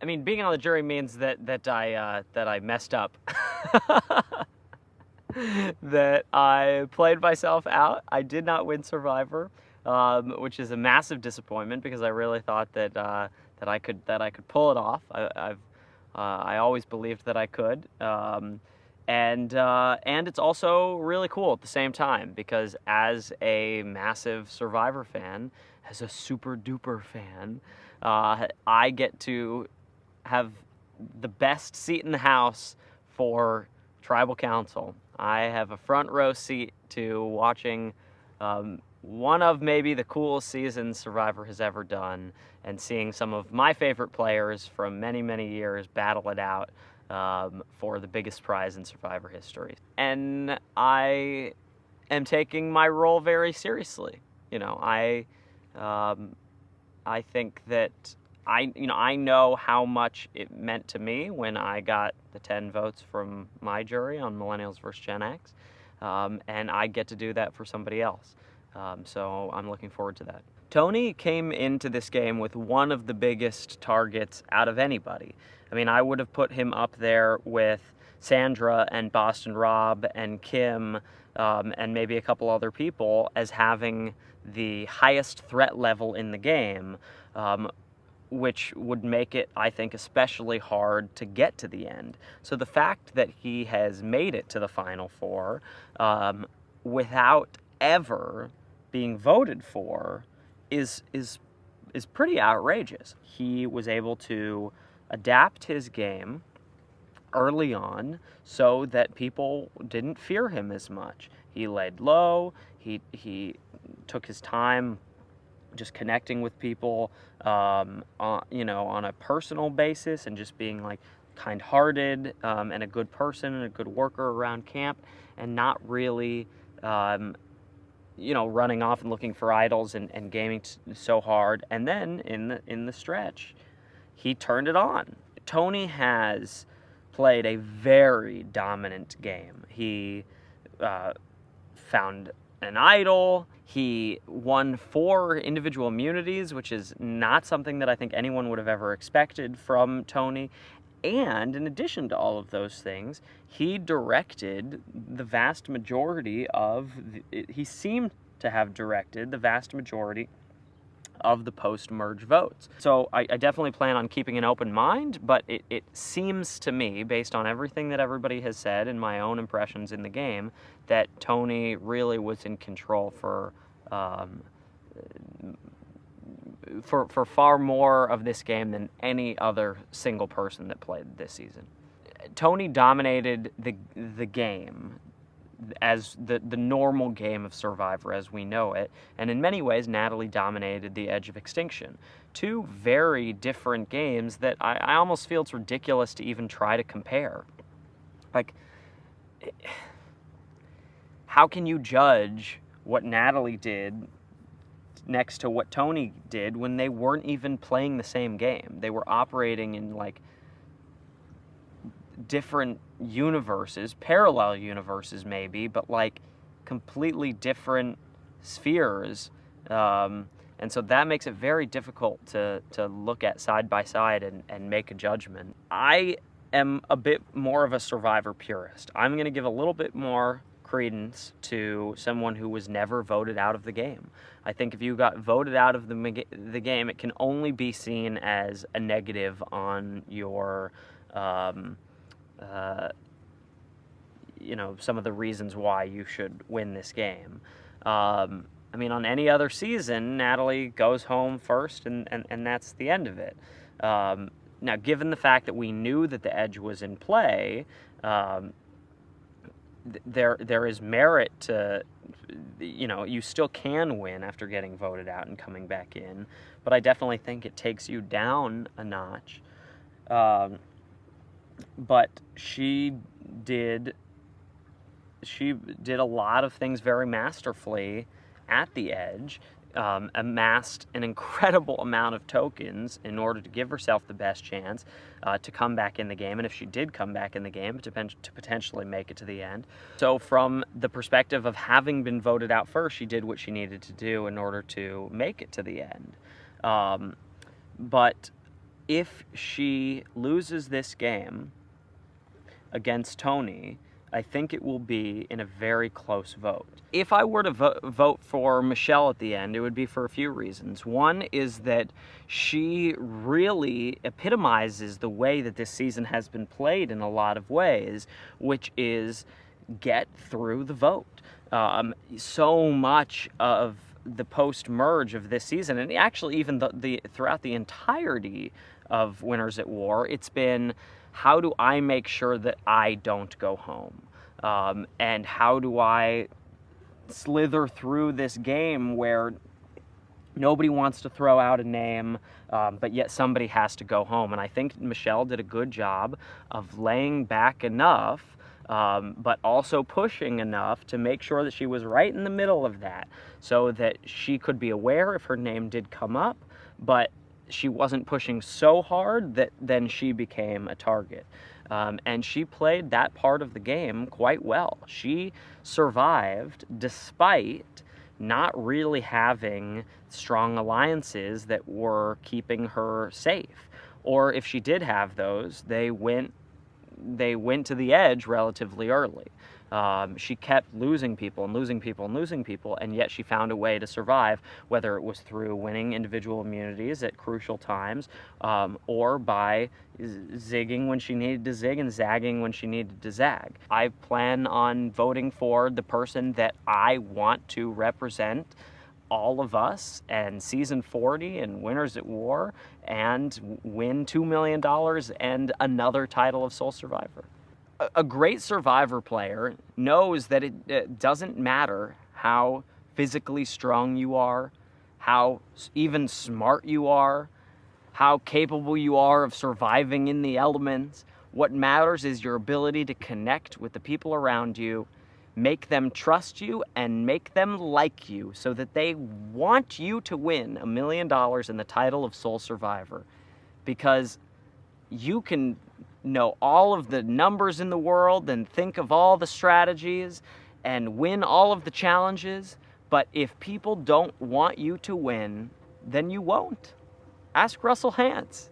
I mean, being on the jury means that I messed up. That I played myself out. I did not win Survivor, which is a massive disappointment because I really thought that I could pull it off. I always believed that I could, and it's also really cool at the same time because as a massive Survivor fan, as a super duper fan, I get to have the best seat in the house for tribal council. I have a front row seat to watching one of maybe the coolest seasons Survivor has ever done, and seeing some of my favorite players from many, many years battle it out for the biggest prize in Survivor history. And I am taking my role very seriously. You know, I think that I know how much it meant to me when I got the 10 votes from my jury on Millennials vs. Gen X, and I get to do that for somebody else. So I'm looking forward to that. Tony came into this game with one of the biggest targets out of anybody. I mean, I would have put him up there with Sandra and Boston Rob and Kim and maybe a couple other people as having the highest threat level in the game, which would make it, I think, especially hard to get to the end. So the fact that he has made it to the Final Four without ever being voted for is pretty outrageous. He was able to adapt his game early on so that people didn't fear him as much. He laid low, he took his time just connecting with people, on a personal basis, and just being like kind-hearted and a good person and a good worker around camp, and not really, running off and looking for idols and gaming so hard. And then in the stretch, he turned it on. Tony has played a very dominant game. He found an idol. He won 4 individual immunities, which is not something that I think anyone would have ever expected from Tony. And in addition to all of those things, he directed the vast majority he seemed to have directed the vast majority of the post-merge votes. So I definitely plan on keeping an open mind, but it seems to me, based on everything that everybody has said and my own impressions in the game, that Tony really was in control for far more of this game than any other single person that played this season. Tony dominated the game as the normal game of Survivor as we know it, and in many ways Natalie dominated the Edge of Extinction. 2 very different games that I almost feel it's ridiculous to even try to compare. Like, how can you judge what Natalie did next to what Tony did when they weren't even playing the same game? They were operating in like different universes, parallel universes maybe, but like completely different spheres, and so that makes it very difficult to look at side by side and make a judgment. I am a bit more of a Survivor purist. I'm going to give a little bit more credence to someone who was never voted out of the game. I think if you got voted out of the game, it can only be seen as a negative on your some of the reasons why you should win this game. I mean, on any other season, Natalie goes home first, and that's the end of it. Now, given the fact that we knew that the Edge was in play, there is merit to, you still can win after getting voted out and coming back in, but I definitely think it takes you down a notch. But she did a lot of things very masterfully at the Edge, amassed an incredible amount of tokens in order to give herself the best chance to come back in the game, and if she did come back in the game, to potentially make it to the end. So from the perspective of having been voted out first, she did what she needed to do in order to make it to the end. But if she loses this game against Tony, I think it will be in a very close vote. If I were to vote for Michelle at the end, it would be for a few reasons. One is that she really epitomizes the way that this season has been played in a lot of ways, which is get through the vote. So much of the post-merge of this season, and actually even throughout the entirety of Winners at War, it's been, how do I make sure that I don't go home? And how do I slither through this game where nobody wants to throw out a name, but yet somebody has to go home? And I think Michelle did a good job of laying back enough, but also pushing enough to make sure that she was right in the middle of that, so that she could be aware if her name did come up, but she wasn't pushing so hard that then she became a target. And she played that part of the game quite well. She survived despite not really having strong alliances that were keeping her safe. Or if she did have those, they went to the edge relatively early. She kept losing people and losing people and losing people, and yet she found a way to survive, whether it was through winning individual immunities at crucial times, or by zigging when she needed to zig and zagging when she needed to zag. I plan on voting for the person that I want to represent all of us and season 40 and Winners at War and win $2 million and another title of Soul Survivor. A great Survivor player knows that it doesn't matter how physically strong you are, how even smart you are, how capable you are of surviving in the elements. What matters is your ability to connect with the people around you, make them trust you, and make them like you so that they want you to win $1 million and the title of Soul Survivor. Because you can know all of the numbers in the world and think of all the strategies and win all of the challenges, but if people don't want you to win, then you won't. Ask Russell Hantz.